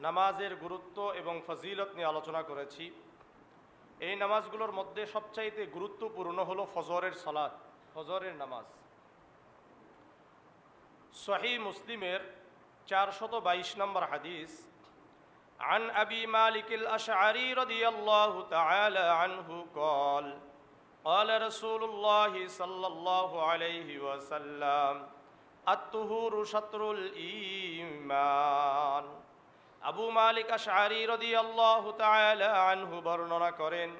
নামাজের গুরুত্ব এবং ফজিলত নিয়ে আলোচনা করেছি। এই নামাজগুলোর মধ্যে সবচাইতে গুরুত্বপূর্ণ হলো ফজরের সালাত, ফজরের নামাজ। সহিহ মুসলিমের 422 নম্বর হাদিস, عن أبي مالك الأشعري رضي الله تعالى عنه قال قال رسول الله صلى الله عليه وسلم الطهور شطر الإيمان। আবু মালিক আশআরী রাদিয়াল্লাহু তাআলা আনহু বর্ণনা করেন,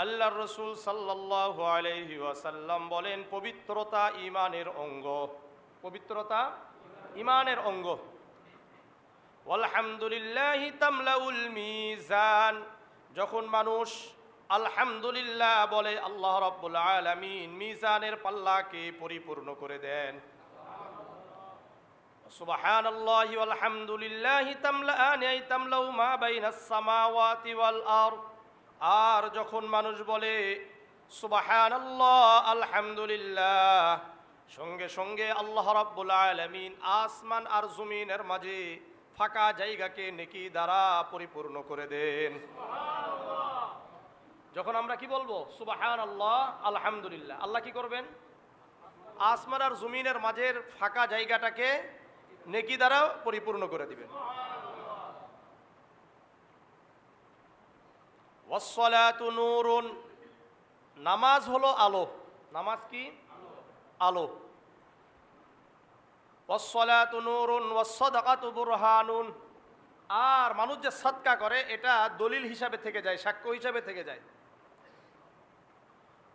আল্লাহর রাসূল সাল্লাল্লাহু আলাইহি ওয়াসাল্লাম বলেন, পবিত্রতা ঈমানের অঙ্গ, পবিত্রতা ঈমানের অঙ্গ। আলহামদুলিল্লাহি তামলাউল মিজান, যখন মানুষ আলহামদুলিল্লাহ বলে আল্লাহ রাব্বুল আলামিন মিজানের পাল্লাকে পরিপূর্ণ করে দেন। সুবহানাল্লাহি ওয়ালহামদুলিল্লাহি তামলাআন আই তামলাউ মা বাইনাস সামাওয়াতি ওয়াল আরদ, আর যখন মানুষ বলে সুবহানাল্লাহ আলহামদুলিল্লাহ, সঙ্গে সঙ্গে আল্লাহ রাব্বুল আলামিন আসমান আর জমিনের মাঝে ফাঁকা জায়গাকে নেকি দ্বারা পরিপূর্ণ করে দেন। যখন আমরা কি বলবো সুবহানাল্লাহ আলহামদুলিল্লাহ, আল্লাহ কি করবেন? আসমান আর জমিনের মাঝের ফাঁকা জায়গাটাকে নেকি দ্বারা পরিপূর্ণ করে দিবেন। ওয়াসসালাতু নূরুন, নামাজ হলো আলো। নামাজ কি? আলো। ওয়াসসালাতু নূরুন ওয়াসসাদাকাতু বুরহানুন, আর মানুষ যে সাদকা করে এটা দলিল হিসাবে থেকে যায়, সাক্ষ্য হিসাবে থেকে যায়।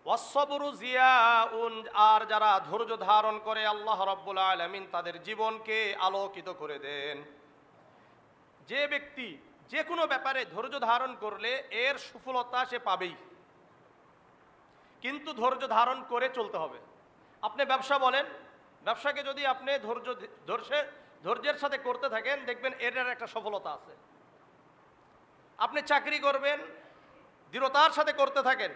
ওয়াসসাবরু জিয়াউন, আর যারা ধৈর্য ধারণ করে আল্লাহ রাব্বুল আলামিন তাদের জীবনকে আলোকিত করে দেন। যে ব্যক্তি যে কোনো ব্যাপারে ধৈর্য ধারণ করলে এর সফলতা সে পাবেই, কিন্তু ধৈর্য ধারণ করে চলতে হবে। আপনি ব্যবসা বলেন, ব্যবসাকে যদি আপনি ধৈর্যের সাথে করতে থাকেন দেখবেন এর একটা সফলতা আছে। আপনি চাকরি করবেন, দৃঢ়তার সাথে করতে থাকেন,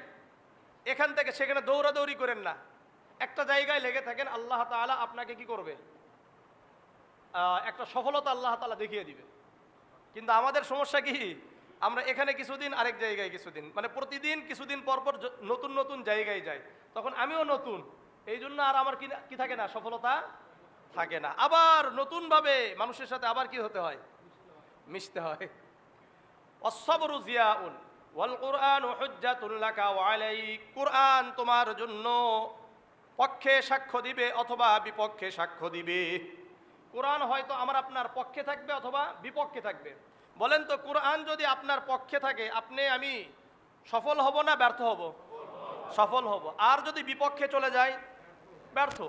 এখান থেকে সেখানে দৌড়াদৌড়ি করেন না, একটা জায়গায় লেগে থাকেন, আল্লাহ তাআলা আপনাকে কি করবে? একটা সফলতা আল্লাহ তাআলা দেখিয়ে দিবে। কিন্তু আমাদের সমস্যা কি, আমরা এখানে কিছুদিন আরেক জায়গায় কিছুদিন, মানে প্রতিদিন কিছুদিন পর পর নতুন নতুন জায়গায় যাই, তখন আমিও নতুন, এই জন্য আর আমার কি থাকে না, সফলতা থাকে না। আবার নতুনভাবে মানুষের সাথে আবার কি হতে হয়? মিশতে হয়। ওয়াসসাবরু জিয়াউন ওয়াল কুরআনু হুজ্জাতুল লাকা ওয়া আলাইক, কুরআন তোমার জন্য পক্ষে সাক্ষ্য দিবে অথবা বিপক্ষে সাক্ষ্য দিবে। কুরআন হয়তো আমার আপনার পক্ষে থাকবে অথবা বিপক্ষে থাকবে। বলেন তো, কুরআন যদি আপনার পক্ষে থাকে আপনি আমি সফল হব না ব্যর্থ হব? সফল হব। আর যদি বিপক্ষে চলে যায় ব্যর্থ।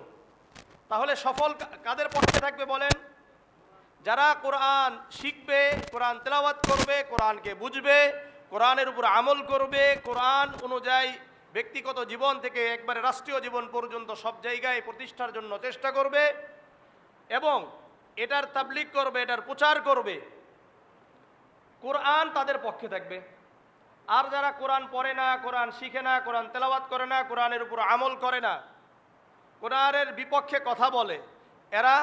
তাহলে সফল কাদের পক্ষে থাকবে বলেন? যারা কোরআন শিখবে, কোরআন তেলাওয়াত করবে, কোরআনকে বুঝবে, কোরআনের উপর আমল করবে, কোরআন অনুযায়ী ব্যক্তিগত জীবন থেকে একবারে রাষ্ট্রীয় জীবন পর্যন্ত সব জায়গায় প্রতিষ্ঠার জন্য চেষ্টা করবে এবং এটার তাবলীগ করবে, এটার প্রচার করবে, কোরআন তাদের পক্ষে থাকবে। আর যারা কোরআন পড়ে না, কোরআন শিখে না, কোরআন তেলাওয়াত করে না, কোরআনের উপর আমল করে না, কোরআনের বিপক্ষে কথা বলে, এরা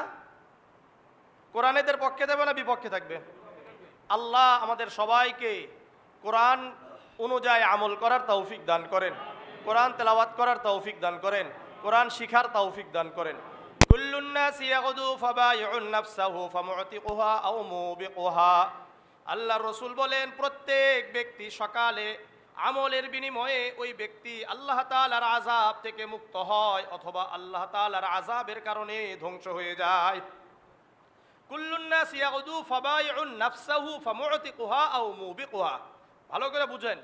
কোরআনেদের পক্ষে দেবে না বিপক্ষে থাকবে? আল্লাহ আমাদের সবাইকে কোরআন অনুযায়ী আমল করার তৌফিক দান করেন, কোরআন তেলাওয়াত করার তৌফিক দান করেন, কোরআন শিখার তৌফিক দান করেন। কুল্লুন নাসি ইয়াগদু ফাবাইউন নাফসাহু ফামুতিকুহা আও মুবিকুহা, আল্লাহর রাসূল বলেন প্রত্যেক ব্যক্তি সকালে আমলের বিনিময়ে ওই ব্যক্তি আল্লাহ তাআলার আযাব থেকে মুক্ত হয় অথবা আল্লাহ তাআলার আযাবের কারণে ধ্বংস হয়ে যায়। কুল্লুন নাস ইয়াগদু ফাবাইউন নাফসাহু ফামুতিকুহা আও মুবিকুহা, ভালো করে বুঝেন,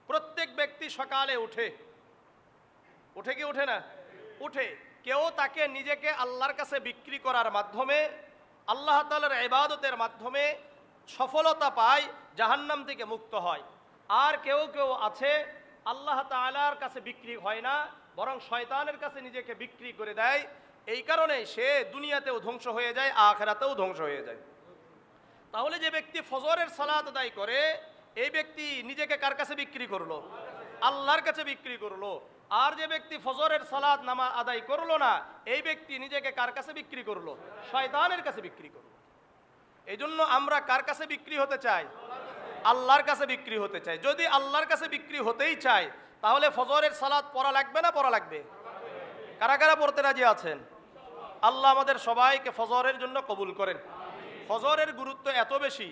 প্রত্যেক ব্যক্তি সকালে উঠে কি উঠে না? উঠে। কেউ তাকে নিজেকে আল্লাহর কাছে বিক্রি করার মাধ্যমে, আল্লাহ তাআলার ইবাদতের মাধ্যমে সফলতা পায়, জাহান্নাম থেকে মুক্ত হয়। আর কেউ কেউ আছে আল্লাহ তাআলার কাছে বিক্রি হয় না, বরং শয়তানের কাছে নিজেকে বিক্রি করে দেয়, এই কারণে সে দুনিয়াতেও ধ্বংস হয়ে যায়, আখিরাতেও ধ্বংস হয়ে যায়। তাহলে যে ব্যক্তি ফজরের সালাত আদায় করে, এই ব্যক্তি নিজেকে কার কাছে বিক্রি করলো? আল্লাহর কাছে বিক্রি করলো। আর যে ব্যক্তি ফজরের সালাত নামাজ আদায় করলো না, এই ব্যক্তি নিজেকে কার কাছে বিক্রি করলো? শয়তানের কাছে বিক্রি করলো। এই জন্য আমরা কার কাছে বিক্রি হতে চাই? আল্লাহর কাছে বিক্রি হতে চাই। যদি আল্লাহর কাছে বিক্রি হতেই চাই, তাহলে ফজরের সালাত পড়া লাগবে না পড়া লাগবে? কারা কারা পড়তে রাজি আছেন? আল্লাহ আমাদের সবাইকে ফজরের জন্য কবুল করেন। ফজরের গুরুত্ব এত বেশি,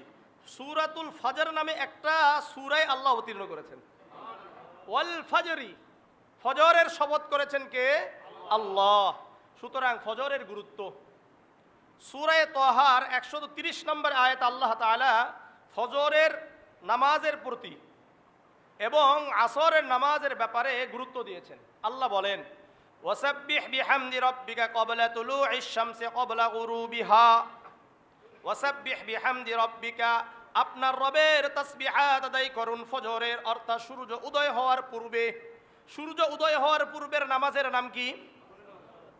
সূরাতুল ফাজর নামে একটা সূরায় আল্লাহ অবতীর্ণ করেছেন। ওয়াল ফাজরি, ফজরের শপথ করেছেন কে? আল্লাহ। সুতরাং ফজরের গুরুত্ব, সূরা তাহার 130 নম্বর আয়াত আল্লাহ তাআলা ফজরের নামাজের প্রতি এবং আসরের নামাজের ব্যাপারে গুরুত্ব দিয়েছেন। আল্লাহ বলেন, ওয়াসাব্বিহ বিহামদি রাব্বিকা ক্বাবলা তুলুইশ শামসি ক্বাবলা গুরুবিহা। ওয়াসাব্বিহ বিহামদি রাব্বিকা, আপনার রবের তাসবিহাত আদায় করুন ফজরের, অর্থাৎ সূর্য উদয় হওয়ার পূর্বে। সূর্য উদয় হওয়ার পূর্বের নামাজের নাম কি?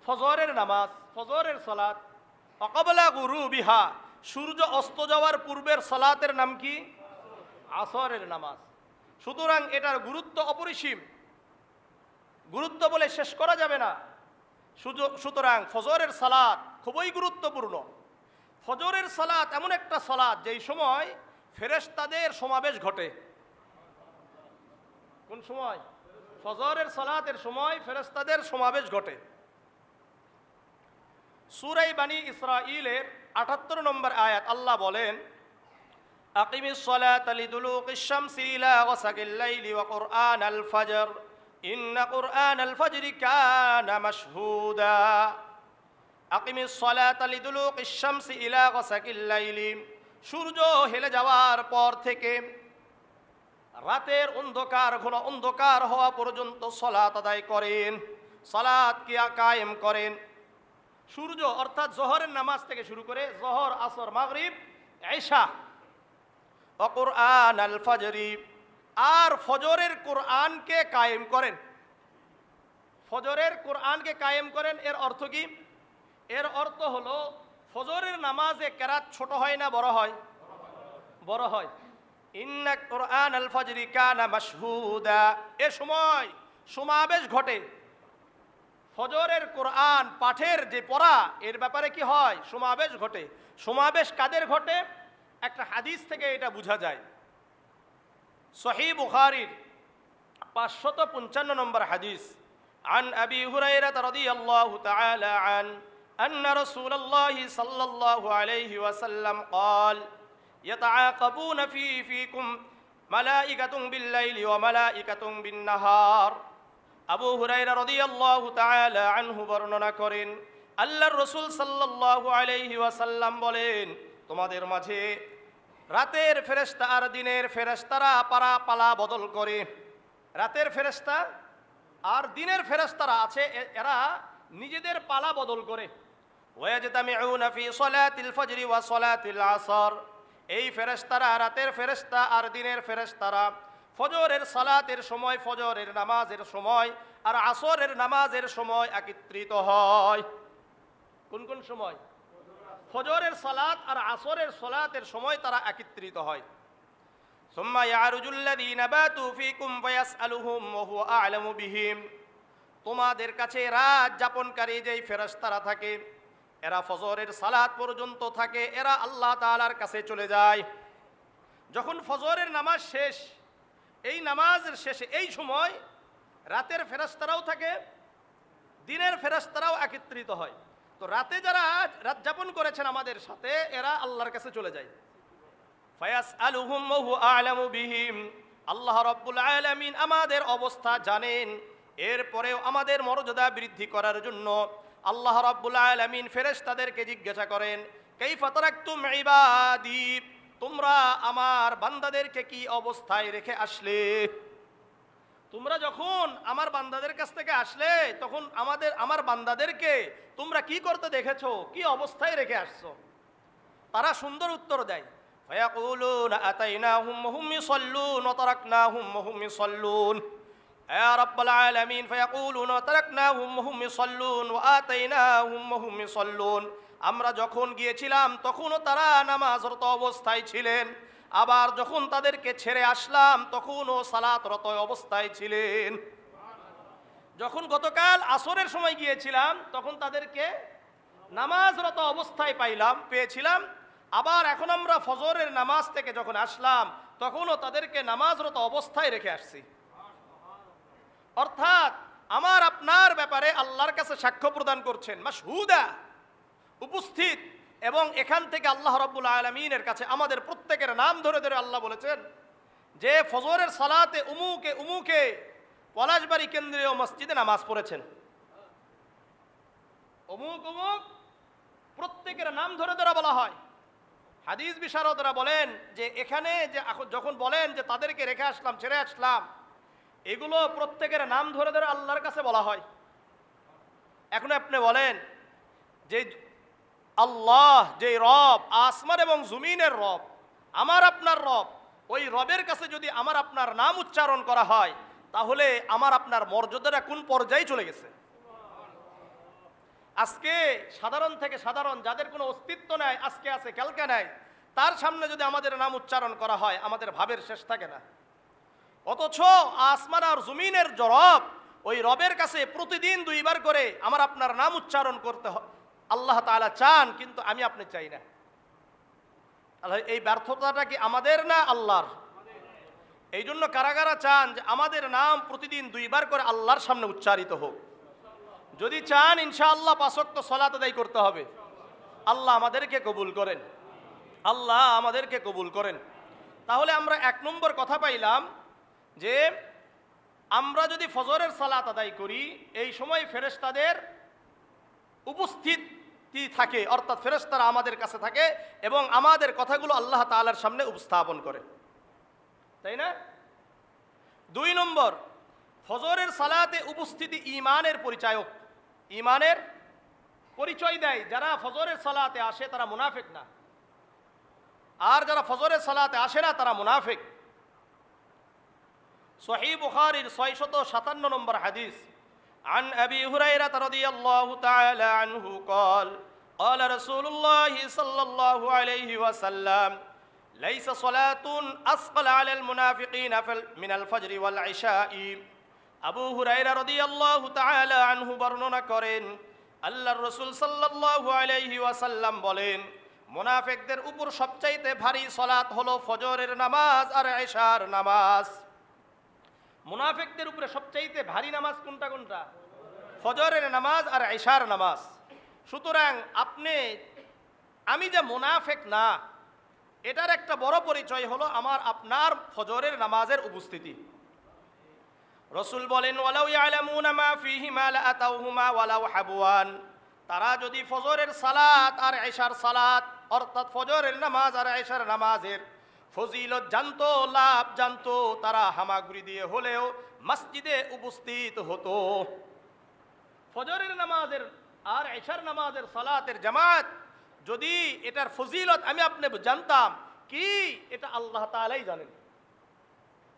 ফজরের নামাজ, ফজরের সালাত। ক্বাবলা গুরুবিহা, সূর্য অস্ত যাওয়ার পূর্বের সালাতের নাম কি? আসরের নামাজ। সুতরাং এটার গুরুত্ব অপরিসীম, গুরুত্ব বলে শেষ করা যাবে না। সুতরাং ফজরের সালাত খুবই গুরুত্বপূর্ণ। ফজরের সালাত এমন একটা সালাত যেই সময় ফেরেশতাদের সমাবেশ ঘটে। কোন সময়? ফজরের সালাতের সময় ফেরেশতাদের সমাবেশ ঘটে। সূরা বনী ইসরাঈলের ৭৮ নম্বর আয়াত আল্লাহ বলেন, আকিমিস সালাতা লিদুলুকিশ শামসি ইলা গাসাকিল লাইলি ওয়া কুরআনাল ফাজর ইন্না কুরআনাল ফাজরি কানা মাশহুদা। আকিমিস সালাতা লিদুলুকিশ শামসি ইলা গাসাকিল লাইলি, সূর্য হেলে যাওয়ার পর থেকে রাতের অন্ধকার ঘন অন্ধকার হওয়া পর্যন্ত সালাত আদায় করেন, সালাত কায়েম করেন। সূর্য অর্থাৎ জোহরের নামাজ থেকে শুরু করে জোহর, আসর, মাগরিব, ইশা, ওয়া কুরআনাল ফাজরি, আর ফজরের কোরআনকে কায়েম করেন। ফজরের কোরআনকে কায়েম করেন এর অর্থ কি? এর অর্থ হলো ফজরের নামাজে কেরাত ছোট হয় না বড় হয়? বড় হয়। ইন্না কুরআনাল ফাজরি কানা মাশহুদা, এ সময় সমাবেশ ঘটে। ফজরের কোরআন পাঠের যে পড়া, এর ব্যাপারে কি হয়? সমাবেশ ঘটে। সমাবেশ কাদের ঘটে? একটা হাদিস থেকে এটা বোঝা যায়। সহিহ বুখারীর 555 নম্বর হাদিস, আন আবি হুরায়রা রাদিয়াল্লাহু তাআলা আন আন্না রাসূলুল্লাহি সাল্লাল্লাহু আলাইহি ওয়াসাল্লাম قال يتعاقبون فيكم ملائكة بالليل وملائكة بالنهار। আবু হুরায়রা রাদিয়াল্লাহু তাআলা আনহু বর্ণনা করেন, আল্লাহর রাসূল সাল্লাল্লাহু আলাইহি ওয়াসাল্লাম বলেন, তোমাদের মাঝে রাতের ফেরেশতা আর দিনের ফেরেশতারা পালা বদল করে। রাতের ফেরেশতা আর দিনের ফেরেশতারা আছে, এরা নিজেদের পালা বদল করে। ওয়াজতামিউনা ফি সালাতিল ফজরি ওয়া সালাতিল আসর, এই ফেরেশতারা, রাতের ফেরেশতা আর দিনের ফেরেশতারা ফজরের সালাতের সময়, ফজরের নামাজের সময় আর আসরের নামাজের সময় একত্রিত হয়। কোন কোন সময়? ফজরের সালাত আর আসরের সালাতের সময় তারা একত্রিত হয়। সুম্মা ইয়ারুজুল্লাযীনা বাতু ফীকুম ফায়াসআলুহুম ওয়া হুয়া আ'লামু বিহিম, তোমাদের কাছে রাত যাপনকারী যেই ফেরেশতারা থাকে, এরা ফজরের সালাত পর্যন্ত থাকে, এরা আল্লাহ তাআলার কাছে চলে যায়। যখন ফজরের নামাজ শেষ, এই নামাজের শেষে এই সময় রাতের ফেরেশতারাও থাকে, দিনের ফেরেশতারাও একত্রিত হয়। তো রাতে যারা রাত যাপন করেছেন আমাদের সাথে, এরা আল্লাহর কাছে চলে যায়। ফায়াসআলুহুম ওয়া হুয়া আ'লামু বিহিম, আল্লাহ রাব্বুল আলামিন আমাদের অবস্থা জানেন। এরপরেও আমাদের মর্যাদা বৃদ্ধি করার জন্য আল্লাহ রাব্বুল আলামিন ফেরেশতাদেরকে জিজ্ঞাসা করেন, কাইফা তারাকতুম ইবাদি, তোমরা আমার বান্দাদেরকে কি অবস্থায় রেখে আসলে? তোমরা যখন আমার বান্দাদের কাছ থেকে আসলে, তখন আমার বান্দাদেরকে তোমরা কি করতে দেখেছো, কি অবস্থায় রেখে আসছো? তারা সুন্দর উত্তর দেয়, ফায়াকুলুনা আতাইনাহুম ওয়া হুম ইউসাল্লুন ওয়া তারাকনাহুম ওয়া হুম ইউসাল্লুন। ইয়া রাব্বাল আলামিন, ফায়াকুলুনা ওয়া তারাকনাহুম ওয়া হুম ইউসাল্লুন ওয়া আতাইনাহুম ওয়া হুম ইউসাল্লুন, আমরা যখন গিয়েছিলাম তখনও তারা নামাজরত অবস্থায় ছিলেন, আবার যখন তাদেরকে ছেড়ে আসলাম তখনও সালাতরত অবস্থায় ছিলেন। যখন গতকাল আসরের সময় গিয়েছিলাম তখন তাদেরকে নামাজরত অবস্থায় পেয়েছিলাম, আবার এখন আমরা ফজরের নামাজ থেকে যখন আসলাম তখনও তাদেরকে নামাজরত অবস্থায় রেখে আসছি। অর্থাৎ আমার আপনার ব্যাপারে আল্লাহর কাছে সাক্ষ্য প্রদান করছেন, মাশহুদা, উপস্থিত। এবং এখান থেকে আল্লাহ রাব্বুল আলামিনের কাছে আমাদের প্রত্যেকের নাম ধরে ধরে আল্লাহ বলেছেন যে ফজরের সালাতে উমুকে উমুকে পলাশবাড়ি কেন্দ্রীয় মসজিদে নামাজ পড়েছেন, অমুক অমুক প্রত্যেকের নাম ধরে ধরে বলা হয়। হাদিস বিশারদরা বলেন যে এখানে যে যখন বলেন যে তাদেরকে রেখে আসলাম, ছেড়ে আসলাম, এগুলো প্রত্যেকের নাম ধরে ধরে আল্লাহর কাছে বলা হয়। এখন আপনি বলেন যে আল্লাহ যে রব, আসমান এবং জমিনের রব, আমার আপনার রব, ওই রবের কাছে যদি আমার আপনার নাম উচ্চারণ করা হয় তাহলে আমার আপনার মর্যাদাটা কোন পর্যায়ে চলে গেছে। আজকে সাধারণ থেকে সাধারণ, যাদের কোনো অস্তিত্ব নাই, আজকে আছে কালকে নাই, তার সামনে যদি আমাদের নাম উচ্চারণ করা হয় আমাদের ভাবের শেষ থাকে না। অথচ আসমান আর জমিনের যে রব, ওই রবের কাছে প্রতিদিন 2 বার করে আমার আপনার নাম উচ্চারণ করতে হয়। আল্লাহ তাআলা চান, কিন্তু আমি আপনি চাই না। এই ব্যর্থতাটা কি আমাদের না আল্লাহর? এই জন্য কারা কারা চান যে আমাদের নাম প্রতিদিন 2 বার করে আল্লাহর সামনে উচ্চারিত হোক? যদি চান ইনশাআল্লাহ 5 ওয়াক্ত সালাত আদায় করতে হবে। আল্লাহ আমাদেরকে কবুল করেন, আল্লাহ আমাদেরকে কবুল করেন। তাহলে আমরা 1 নম্বর কথা পাইলাম যে আমরা যদি ফজরের সালাত আদায় করি এই সময় ফেরেশতাদের উপস্থিতি থাকে, অর্থাৎ ফেরেশতারা আমাদের কাছে থাকে এবং আমাদের কথাগুলো আল্লাহ তাআলার সামনে উপস্থাপন করে, তাই না? 2 নম্বর, ফজরের সালাতে উপস্থিতি ঈমানের পরিচায়ক, ঈমানের পরিচয় দেয়। যারা ফজরের সালাতে আসে তারা মুনাফিক না, আর যারা ফজরের সালাতে আসে না তারা মুনাফিক। সহিহ বুখারীর 657 নম্বর হাদিস, عن أبي هريرة رضي الله تعالى عنه قال قال رسول الله صلى الله عليه وسلم ليس صلاة أثقل على المنافقين من الفجر والعشاء। আবু হুরায়রা রাদিয়াল্লাহু তাআলা আনহু বর্ণনা করেন আল্লাহর রাসূল সাল্লাল্লাহু আলাইহি ওয়াসাল্লাম বলেন, মুনাফিকদের উপর সবচাইতে ভারী সালাত হলো ফজরের নামাজ আর ইশার নামাজ। মুনাফিকদের উপরে সবচাইতে ভারী নামাজ কোনটা কোনটা? ফজরের নামাজ আর ইশার নামাজ। সুতরাং আমি যে মুনাফিক না, এটার একটা বড় পরিচয় হলো আমার আপনার ফজরের নামাজের উপস্থিতি। রাসূল বলেন ওয়ালাউ ইয়ালামুনা মা ফীহিমা লাআতাউহুমা ওয়ালাউ হাবওয়ান। তারা যদি ফজরের সালাত আর ইশার সালাত, অর্থাৎ ফজরের নামাজ আর ইশার নামাজের ফজিলত জানতো, লাভ জানতো, তারা হামাগুড়ি দিয়ে হলেও মসজিদে উপস্থিত হতো। ফজরের নামাজের আর ইশার নামাজের সালাতের জামাত, যদি এটার ফজিলত আমি আপনি জানতাম, কি এটা আল্লাহ তাআলাই জানেন।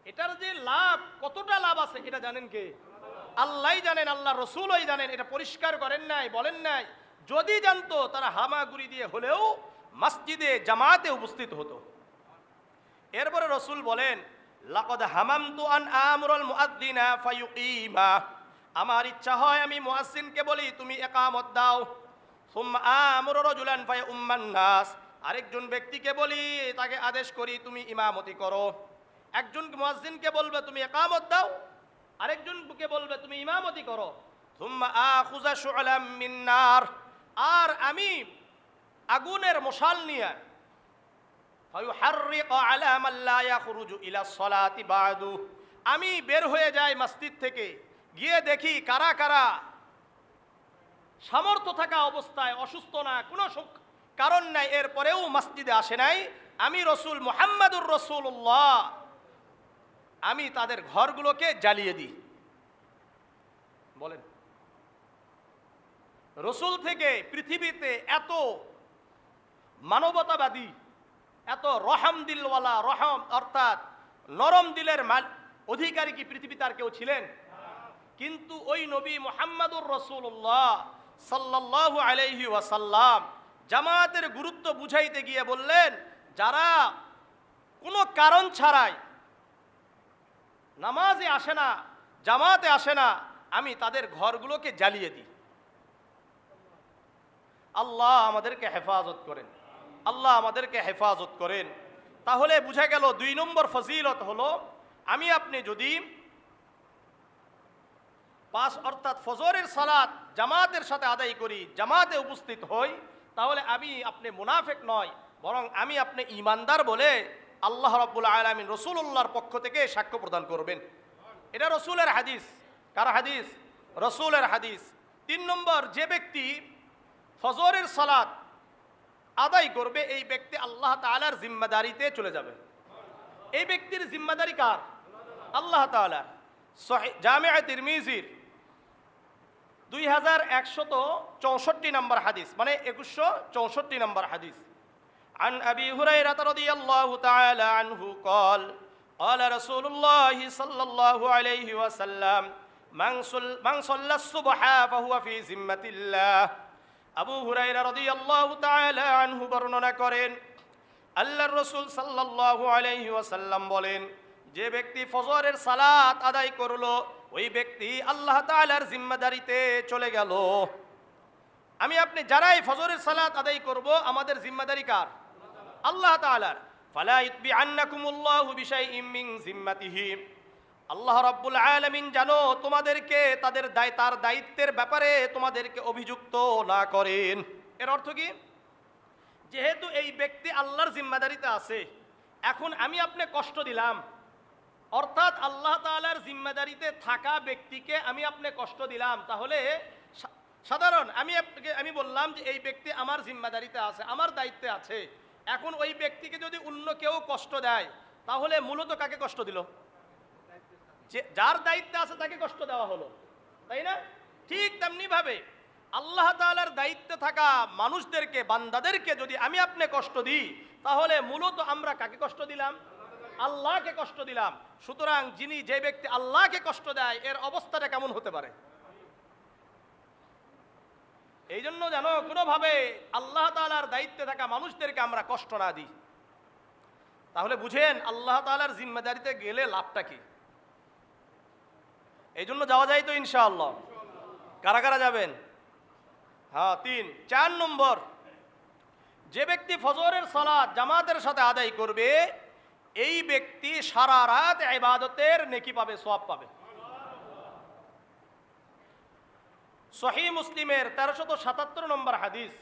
এটার যে লাভ, কতটা লাভ আছে এটা জানেন কে? আল্লাহই জানেন, আল্লাহ রসুলই জানেন। এটা পরিষ্কার করেন নাই, বলেন নাই। যদি জানতো তারা হামাগুড়ি দিয়ে হলেও মসজিদে জামাতে উপস্থিত হতো। এরপরে রসুল বলেন লাকাদ হামামতু আন আমরুল মুআদ্দিনা ফায়ুকিমা। আমার ইচ্ছা হয় আমি মুয়াজ্জিনকে বলি তুমি ইকামত দাও। সুম্মা আমরু রাজুলান ফায়ুম্মান নাস। আরেকজন ব্যক্তিকে বলি, তাকে আদেশ করি তুমি ইমামতি করো। একজন মুয়াজ্জিনকে বলবে তুমি ইকামত দাও, আরেকজনকে বলবে তুমি ইমামতি করো। সুম্মা আখুযা শুআলাম মিন নার। আর আমি আগুনের মশাল নিয়ে ফায়ুহাররিকু আলা মান লা ইয়াখরুজু ইলা সলাতি বাদু। আমি বের হয়ে যাই মসজিদ থেকে, গিয়ে দেখি কারা কারা সামর্থ্য থাকা অবস্থায়, অসুস্থ না, কোনো কারণ নাই, এরপরেও মসজিদে আসে নাই। আমি রসুল মুহাম্মাদুর রাসূলুল্লাহ, আমি তাদের ঘরগুলোকে জ্বালিয়ে দিই। বলেন, রসুল থেকে পৃথিবীতে এত মানবতাবাদী, এত রহম দিলওয়ালা, রহম অর্থাৎ নরম দিলের অধিকারী কি পৃথিবীতে আর কেউ ছিলেন? কিন্তু ওই নবী মুহাম্মাদুর রাসূলুল্লাহ সাল্লাল্লাহু আলাইহি ওয়াসাল্লাম জামাতের গুরুত্ব বুঝাইতে গিয়ে বললেন, যারা কোনো কারণ ছাড়াই নামাজে আসে না, জামাতে আসে না, আমি তাদের ঘরগুলোকে জ্বালিয়ে দিই। আল্লাহ আমাদেরকে হেফাজত করেন, আল্লাহ আমাদেরকে হেফাজত করেন। তাহলে বুঝা গেল 2 নম্বর ফজিলত হলো, আমি আপনি যদি অর্থাৎ ফজরের সালাত জামাতের সাথে আদায় করি, জামাতে উপস্থিত হই, তাহলে আমি আপনি মুনাফিক নয়, বরং আমি আপনি ঈমানদার বলে আল্লাহ রাব্বুল আলামিন রাসূলুল্লাহর পক্ষ থেকে সাক্ষ্য প্রদান করবেন। এটা রাসূলের হাদিস। কার হাদিস? রাসূলের হাদিস। 3 নম্বর, যে ব্যক্তি ফজরের সালাত আদায় করবে, এই ব্যক্তি আল্লাহ তাআলার জিম্মাদারিতে চলে যাবে। এই ব্যক্তির জিম্মাদারি কার? আল্লাহ তাআলা। জামিআ তিরমিজির 2164 নম্বর হাদিস, মানে 2164 নম্বর হাদিস। عن أبي هريرة رضي الله تعالى عنه قال قال رسول الله صلى الله عليه وسلم من صلى الصبح فهو في ذمة الله। আবু হুরায়রা রাদিয়াল্লাহু তাআলা আনহু বর্ণনা করেন, আল্লাহর রাসূল সাল্লাল্লাহু আলাইহি ওয়াসাল্লাম বলেন, যে ব্যক্তি ফজরের সালাত আদায় করলো, ওই ব্যক্তি আল্লাহ তাআলার জিম্মাদারিতে চলে গেল। আমি আপনি যারাই ফজরের সালাত আদায় করব, আমাদের জিম্মাদারি কার? আল্লাহ তাআলার। ফালা ইতবিআন্নাকুমুল্লাহু বিশাইইম মিন জিম্মাতিহি। আল্লাহ রাব্বুল আলামিন জানো তোমাদেরকে তার দায়িত্বের ব্যাপারে তোমাদেরকে অভিযুক্ত না করেন। এর অর্থ কি? যেহেতু এই ব্যক্তি আল্লাহর জিম্মাদারিতে আছে, এখন আমি আপনি কষ্ট দিলাম, অর্থাৎ আল্লাহ তাআলার জিম্মাদারিতে থাকা ব্যক্তিকে আমি আপনি কষ্ট দিলাম, তাহলে সাধারণ আমি বললাম যে এই ব্যক্তি আমার জিম্মাদারিতে আছে, আমার দায়িত্বে আছে। এখন ওই ব্যক্তিকে যদি অন্য কেউ কষ্ট দেয়, তাহলে মূলত কাকে কষ্ট দিল? যে যার দায়িত্বে আছে তাকে কষ্ট দেওয়া হলো, তাই না? ঠিক তেমনি ভাবে আল্লাহ তাআলার দায়িত্বে থাকা মানুষদেরকে, বান্দাদেরকে যদি আমি আপনি কষ্ট দিই, তাহলে মূলত আমরা কাকে কষ্ট দিলাম? আল্লাহকে কষ্ট দিলাম। সুতরাং যে ব্যক্তি আল্লাহকে কষ্ট দেয়, এর অবস্থাটা কেমন হতে পারে? এই জন্য যেন কোনোভাবে আল্লাহ তাআলার দায়িত্বে থাকা মানুষদেরকে আমরা কষ্ট না দিই। তাহলে বুঝেন আল্লাহ তাআলার জিম্মাদারিতে গেলে লাভটা কি? এই জন্য যাওয়া যায় তো ইনশাআল্লাহ। কারা কারা যাবেন? হ্যাঁ, 4 নম্বর, যে ব্যক্তি ফজরের সালাত জামাতের সাথে আদায় করবে, এই ব্যক্তি সারা রাত ইবাদতের নেকি পাবে, সওয়াব পাবে। সহিহ মুসলিমের 1377 নম্বর হাদিস।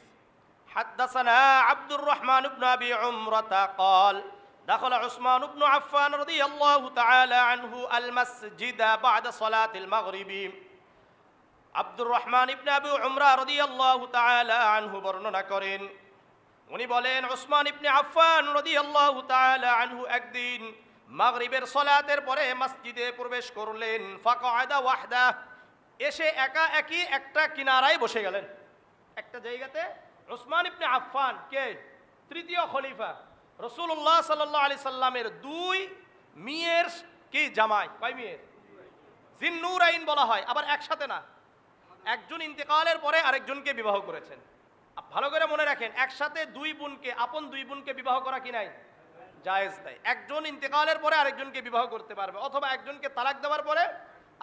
হাদদাসানা আব্দুর রহমান ইবনে আবি উমরাতা قال دخل عثمان بن عفان رضي الله تعالى عنه المسجد بعد صلاة المغرب। আব্দুর রহমান ইবনে আবি উমরা রাদিয়াল্লাহু তাআলা আনহু বর্ণনা করেন, উনি বলেন উসমান ইবনে আফফান রাদিয়াল্লাহু তাআলা আনহু একদিন মাগরিবের সালাতের পরে মসজিদে প্রবেশ করলেন। ফাকআদা ওয়াহদা, এসে একাকী একটা কিনারায় বসে গেলেন, একটা জায়গাতে। উসমান ইবনে আফফান কে? তৃতীয় খলিফা, রাসূলুল্লাহ সাল্লাল্লাহু আলাইহি সাল্লামের 2 মেয়ের কি জামাই। কয় মেয়ের? জিন্নুরাইন বলা হয়, আবার একসাথে না, একজন ইন্তেকালের পরে আরেকজনকে বিবাহ করেছেন। ভালো করে মনে রাখেন, একসাথে 2 বোনকে, আপন 2 বোনকে বিবাহ করা কি নাই? জায়েজ নাই। একজন ইন্তেকালের পরে আরেকজনকে বিবাহ করতে পারবে, অথবা একজনকে তালাক দেওয়ার পরে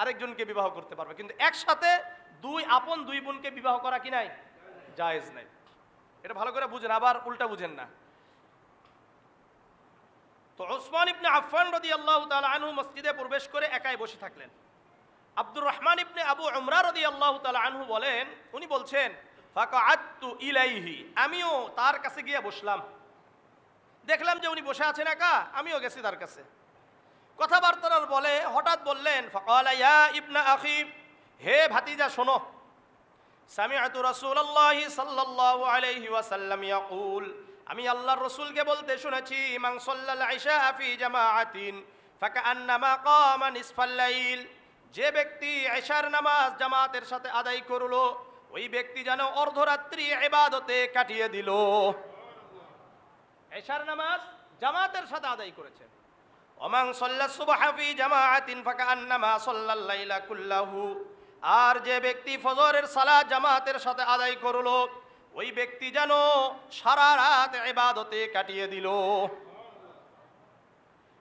আরেকজনকে বিবাহ করতে পারবে, কিন্তু একসাথে 2 আপন 2 বোনকে বিবাহ করা কি নাই? জায়েজ নাই। এটা ভালো করে বুঝেন, আবার উল্টা বুঝেন না। তো উসমান ইবনে আফফান রাদিয়াল্লাহু তাআলা আনহু মসজিদে প্রবেশ করে একাই বসে থাকলেন। আব্দুর রহমান ইবনে আবু উমরা রাদিয়াল্লাহু তাআলা আনহু বলেন, উনি বলছেন ফাকাআতু ইলাইহি, আমিও তার কাছে গিয়ে বসলাম। দেখলাম যে উনি বসে আছেন একা, আমিও গেছি তার কাছে। কথাবার্তার বলে হঠাৎ বললেন, ফাকালা ইয়া ইবনা আখি, হে ভাতিজা শোনো, সামিআতু রাসূলুল্লাহি সাল্লাল্লাহু আলাইহি ওয়াসাল্লাম ইয়াকুল, আমি আল্লাহর রাসূলকে বলতে শুনেছি, মান সাল্লাল ইশা ফি জামাআতিন ফাকান্নামা কামা নিসফাল লাইল, যে ব্যক্তি ইশার নামাজ জামাতের সাথে আদায় করলো, ওই ব্যক্তি যেন অর্ধরাত্রি ইবাদতে কাটিয়ে দিল। ইশার নামাজ জামাতের সাথে আদায় করেছেন। ওমান সাল্লাস সুবহা ফি জামাআতিন ফাকান্নামা সাল্লাল লাইলা কুল্লাহু, আর যে ব্যক্তি ফজরের সালাত জামাতের সাথে আদায় করলো, ওই ব্যক্তি যেন সারা রাত ইবাদতে কাটিয়ে দিল।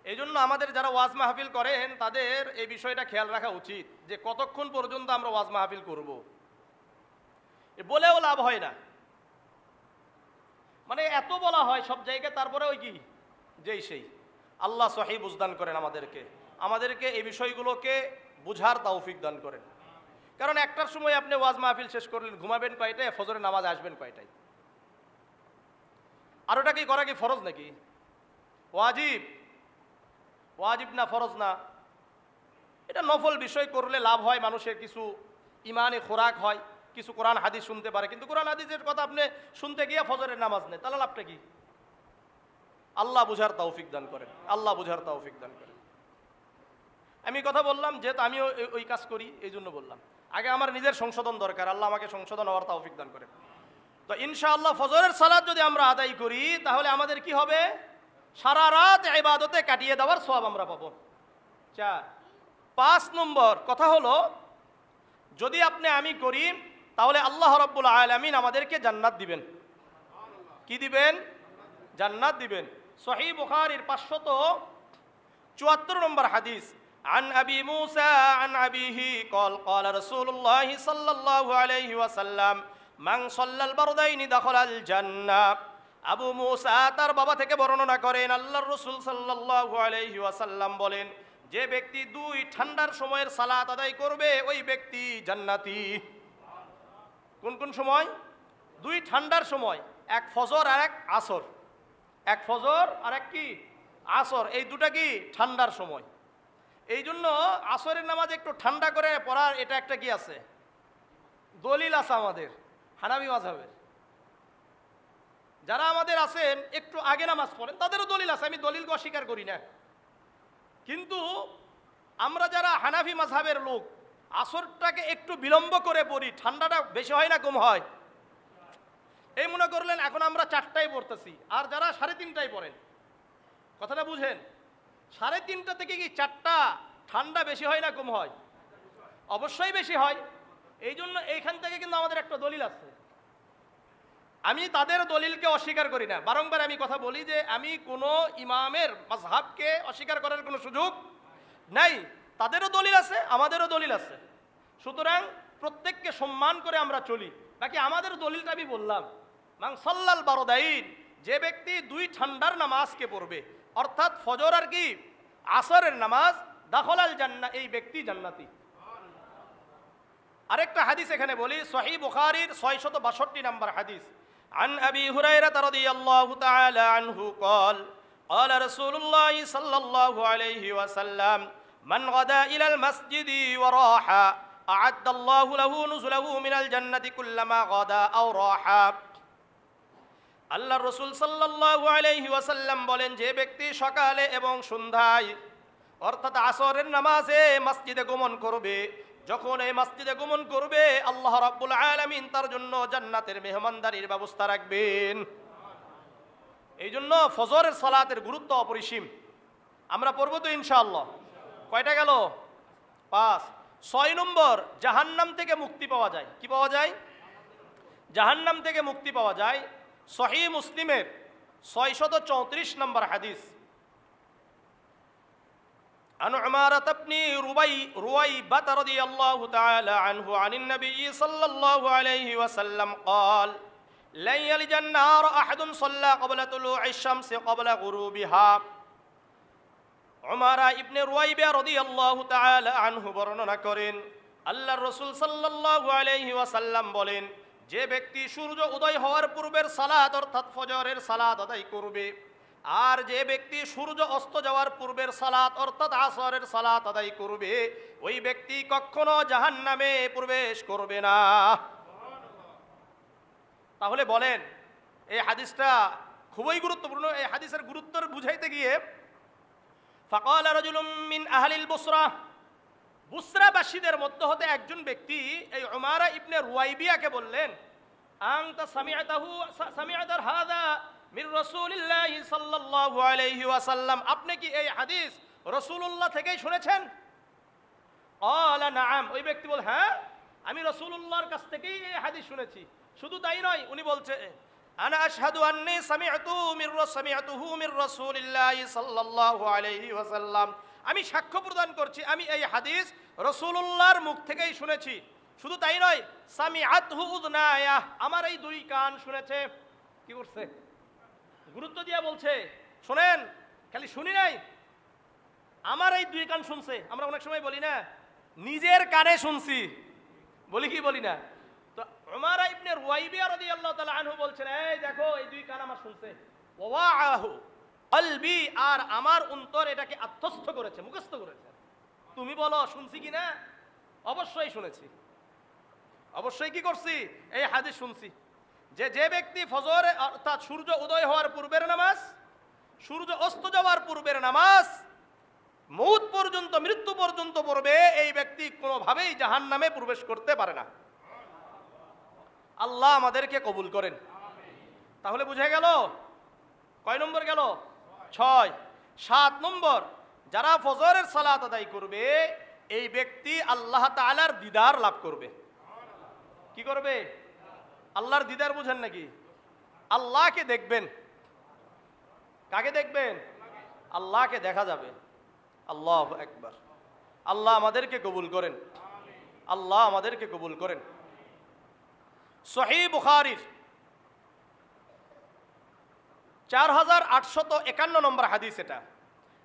এই জন্য আমাদের যারা ওয়াজ মাহফিল করেন, তাদের এই বিষয়টা খেয়াল রাখা উচিত যে কতক্ষণ পর্যন্ত আমরা ওয়াজ মাহফিল করব। বলেও লাভ হয় না, মানে এত বলা হয় সব জায়গায়, তারপরে ওই কি যেই সেই। আল্লাহ সহি বুঝদান করেন আমাদেরকে এই বিষয়গুলোকে বুঝার তৌফিক দান করেন। কারণ একটার সময় আপনি ওয়াজ মাহফিল শেষ করলেন, ঘুমাবেন কয়টায়, ফজরের নামাজ আসবেন কয়টায়? আর ওটা কি করা কি ফরজ নাকি? ওয়াজিব? ওয়াজিব না, ফরজ না। এটা নফল বিষয়, করলে লাভ হয়, মানুষের কিছু ইমানে খোরাক হয়, কিছু কোরআন হাদিস শুনতে পারে। কিন্তু কোরআন হাদিসের কথা আপনি শুনতে গিয়ে ফজরের নামাজ নেই, তাহলে লাভটা কি? আল্লাহ বুঝার তৌফিক দান করেন, আল্লাহ বুঝার তৌফিক দান করেন। আমি কথা বললাম যেহেতু আমিও ওই কাজ করি, এই জন্য বললাম। আগে আমার নিজের সংশোধন দরকার, আল্লাহ আমাকে সংশোধন হওয়ার তৌফিক দান করেন। তো ইনশাআল্লাহ ফজরের সালাত যদি আমরা আদায় করি, তাহলে আমাদের কি হবে? সারা রাত ইবাদতে কাটিয়ে দেওয়ার সওয়াব আমরা পাবো। 4 5 নম্বর কথা হলো, যদি আপনি আমি করি, তাহলে আল্লাহ রাব্বুল আলামিন আমাদেরকে জান্নাত দিবেন। কি দিবেন? জান্নাত দিবেন। সহিহ বুখারীর 574 নম্বর হাদিস, عن أبي موسى عن أبيه قال قال رسول الله صلى الله عليه وسلم من صلى البردين دخل الجنة। আবু মুসা তার বাবা থেকে বর্ণনা করেন, আল্লাহর রাসূল সাল্লাল্লাহু আলাইহি ওয়াসাল্লাম বলেন, যে ব্যক্তি 2 ঠান্ডার সময়ের সালাত আদায় করবে, ওই ব্যক্তি জান্নাতি। কোন কোন সময়? 2 ঠান্ডার সময়, এক ফজর আর এক আসর। এক ফজর আর এক কি আসর, এই দুটা কি ঠান্ডার সময়। এই জন্য আসরের নামাজ একটু ঠান্ডা করে পড়ার এটা একটা কি আছে, দলিল আছে আমাদের হানাফি মাযহাবের। যারা আমাদের আছেন একটু আগে নামাজ পড়েন, তাদেরও দলিল আছে, আমি দলিলকে অস্বীকার করি না। কিন্তু আমরা যারা হানাফি মাযহাবের লোক, আসরটাকে একটু বিলম্ব করে পড়ি, ঠান্ডাটা বেশি হয় না কম হয়? এই মনে করলেন এখন আমরা 4টায় পড়তেছি, আর যারা 3:30টায় পড়েন, কথাটা বুঝেন, 3:30টা থেকে কি 4টা ঠান্ডা বেশি হয় না কম হয়? অবশ্যই বেশি হয়। এই জন্য এইখান থেকে কিন্তু আমাদের একটা দলিল আছে। আমি তাদের দলিলকে অস্বীকার করি না, বারংবার আমি কথা বলি যে আমি কোনো ইমামের মাযহাবকে অস্বীকার করার কোনো সুযোগ নাই। তাদেরও দলিল আছে, আমাদেরও দলিল আছে, সুতরাং প্রত্যেককে সম্মান করে আমরা চলি। বাকি আমাদের দলিলটা আমি বললাম, মান সাল্লাল বারদাইন, যে ব্যক্তি 2 ঠান্ডার নামাজকে পড়বে, অর্থাৎ ফজর আর কি আসরের নামাজ, দাখলাল জান্নাহ, এই ব্যক্তি জান্নাতি। আরেকটা হাদিস এখানে বলি, সহিহ বুখারীর 662 নম্বর হাদিস, عن أبي هريرة رضي الله تعالى عنه قال قال رسول الله صلى الله عليه وسلم من غدا إلى المسجد وراح أعد الله له نزله من الجنة كلما غدا أو راح। আল্লাহর রাসূল সাল্লাল্লাহু আলাইহি ওয়াসাল্লাম বলেন, যে ব্যক্তি সকালে এবং সন্ধ্যায় অর্থাৎ আসরের নামাজে মসজিদে গমন করবে, যখন এই মসজিদে গমন করবে, আল্লাহ রাব্বুল আলামিন তার জন্য জান্নাতের মেহমানদারির ব্যবস্থা রাখবেন। এই জন্য ফজরের সালাতের গুরুত্ব অপরিসীম। আমরা পড়ব তো ইনশাআল্লাহ। কয়টা গেল? 5। 6 নম্বর, জাহান্নাম থেকে মুক্তি পাওয়া যায়। কি পাওয়া যায়? জাহান্নাম থেকে মুক্তি পাওয়া যায়। সহিহ মুসলিমের 634 নম্বর হাদিস, عن عمارة بن رويبة رضي الله تعالى عنه عن النبي صلى الله عليه وسلم قال لن يلج النار أحد صلى قبل طلوع الشمس قبل غروبها। উমারা ইবনে রুয়াইবা রাদিয়াল্লাহু তাআলা আনহু বর্ণনা করেন, আল্লাহর রাসূল সাল্লাল্লাহু আলাইহি ওয়াসাল্লাম বলেন, যে ব্যক্তি সূর্য উদয় হওয়ার পূর্বের সালাত অর্থাৎ ফজরের সালাত আদায় করবে, আর যে ব্যক্তি সূর্য অস্ত যাওয়ার পূর্বের সালাত অর্থাৎ আসরের সালাত আদায় করবে, ওই ব্যক্তি কখনো জাহান্নামে প্রবেশ করবে না। তাহলে বলেন, এই হাদিসটা খুবই গুরুত্বপূর্ণ। এই হাদিসের গুরুত্ব বুঝাইতে গিয়ে ফাকাল রাজুলুম মিন আহলিল বুসরা, বুসরাবাসীদের মধ্যে হতে একজন ব্যক্তি এই উমারা ইবনে রুয়াইবিয়াকে বললেন, আনতা সামিআতা হাযা মির রাসূলিল্লাহি সাল্লাল্লাহু আলাইহি ওয়াসাল্লাম, আপনি কি এই হাদিস রাসূলুল্লাহ থেকেই শুনেছেন? ক্বালা নাআম, ওই ব্যক্তি বল, হ্যাঁ আমি রাসূলুল্লাহর কাছ থেকেই এই হাদিস শুনেছি। শুধু তাই নয়, উনি বলছে, আনা আশহাদু আন্নী সামিআতুহু মির রাসূলিল্লাহি সাল্লাল্লাহু আলাইহি ওয়াসাল্লাম, আমি সাক্ষ্য প্রদান করছি আমি এই হাদিস রাসূলুল্লাহর মুখ থেকেই শুনেছি। শুধু তাই নয়, সামিআতহু উযনায়া, আমার এই 2 কান শুনেছে। কি করছে? গুরুত্ব দিয়া বলছে, শোনেন, খালি শুনি নাই, আমার এই দুই কান শুনছে। আমরা অনেক সময় বলি না নিজের কানে শুনছি, বলি কি বলি না? তো উমার ইবনে রুয়াইবিয়া রাদিয়াল্লাহু তাআলা আনহু বলছেন, এই দেখো এই দুই কান আমার শুনছে, ওয়াআহু কলবি, আর আমার অন্তর এটাকে আত্মস্থ করেছে, মুখস্থ করেছে। তুমি বলো শুনছি কিনা? অবশ্যই শুনেছি, অবশ্যই কি করছি, এই হাদিস শুনছি। যে ব্যক্তি ফজর অর্থাৎ সূর্য উদয় হওয়ার পূর্বের নামাজ, সূর্য অস্ত যাওয়ার পূর্বের নামাজ মউত পর্যন্ত, মৃত্যু পর্যন্ত পড়বে, এই ব্যক্তি কোনোভাবেই জাহান্নামে প্রবেশ করতে পারে না। আল্লাহ আমাদেরকে কবুল করেন। তাহলে বুঝে গেল কয় নম্বর গেল? 6। 7 নম্বর, যারা ফজরের সালাত আদায় করবে এই ব্যক্তি আল্লাহ তাআলার দিদার লাভ করবে। কি করবে? আল্লাহর দিদার বুঝেন নাকি? আল্লাহকে দেখবেন। কাকে দেখবেন? আল্লাহকে দেখা যাবে। আল্লাহু আকবার। আল্লাহ আমাদেরকে কবুল করেন, আল্লাহ আমাদেরকে কবুল করেন। সহিহ বুখারীর 4851 নম্বর হাদিস এটা।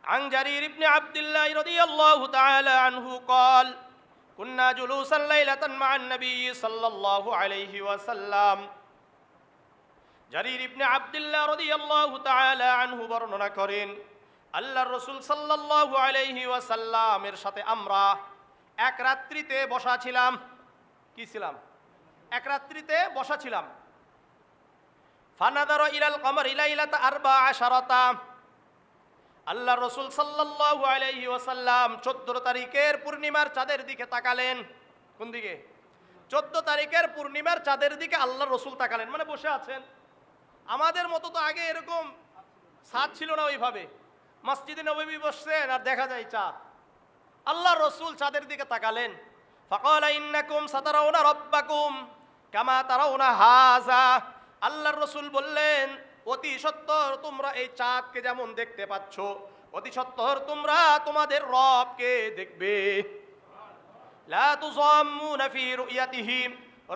عن جرير بن عبد الله رضي الله تعالى عنه قال كنا جلوسا ليلة مع النبي صلى الله عليه وسلم। জারির ইবনে আব্দুল্লাহ রাদিয়াল্লাহু তাআলা আনহু বর্ণনা করেন, আল্লাহর রাসূল সাল্লাল্লাহু আলাইহি ওয়াসাল্লামের সাথে আমরা এক রাত্রিতে বসা ছিলাম। কি ছিলাম? এক রাত্রিতে বসা ছিলাম। ফানাদারা ইলাল কমর লাইলাতা 14। আল্লাহর রাসূল সাল্লাল্লাহু আলাইহি ওয়াসাল্লাম 14 তারিখের পূর্ণিমার চাঁদের দিকে তাকালেন। কোন দিকে? 14 তারিখের পূর্ণিমার চাঁদের দিকে আল্লাহর রাসূল তাকালেন, মানে বসে আছেন। আমাদের মতো তো আগে এরকম ছাদ ছিল না ওইভাবে, মসজিদে নববী বসছেন আর দেখা যায় চাঁদ। আল্লাহর রাসূল চাঁদের দিকে তাকালেন। ফাকালা ইন্নাকুম সাতারাউনা রাব্বাকুম কামা তারাউনা হাযা। আল্লাহর রাসূল বললেন, অতি সত্বর তোমরা এই চাঁদকে যেমন দেখতে পাচ্ছ, অতি সত্বর তোমরা তোমাদের রবকে দেখবে। লা তুযাম্মুনা ফি রুয়াতিহি।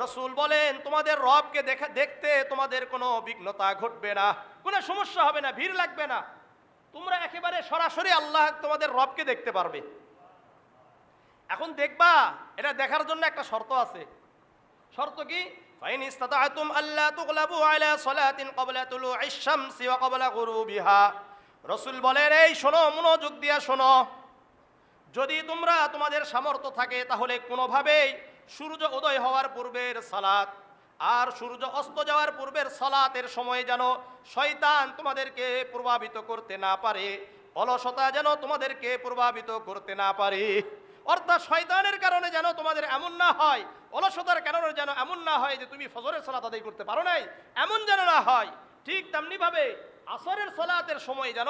রাসূল বলেন, তোমাদের রবকে দেখতে তোমাদের কোনো বিঘ্নতা ঘটবে না, কোনো সমস্যা হবে না, ভিড় লাগবে না, তোমরা একেবারে সরাসরি আল্লাহ তোমাদের রবকে দেখতে পারবে। এখন দেখবা, এটা দেখার জন্য একটা শর্ত আছে। শর্ত কি? ফাইন ইসতাতা'তুম আল্লা তুগলাবু আলা সালাতিন ক্বাবলা তুলুইশ শামসি ওয়া ক্বাবলা গুরুবিহা। রাসূল বলেন, এই শোনো, মনোযোগ দিয়া শোনো, যদি তোমরা তোমাদের সামর্থ্য থাকে তাহলে কোনোভাবেই সূর্য উদয় হওয়ার পূর্বের সালাত আর সূর্য অস্ত যাওয়ার পূর্বের সালাতের সময় যেন শয়তান তোমাদেরকে প্রভাবিত করতে না পারে, অলসতা যেন তোমাদেরকে প্রভাবিত করতে না পারে। অর্থাৎ শয়তানের কারণে যেন তোমাদের এমন না হয়, অলসতার কারণে যেন এমন না হয় যে তুমি ফজরের সালাত আদায় করতে পারো নাই, এমন যেন না হয়। ঠিক তেমনি ভাবে আসরের সালাতের সময় যেন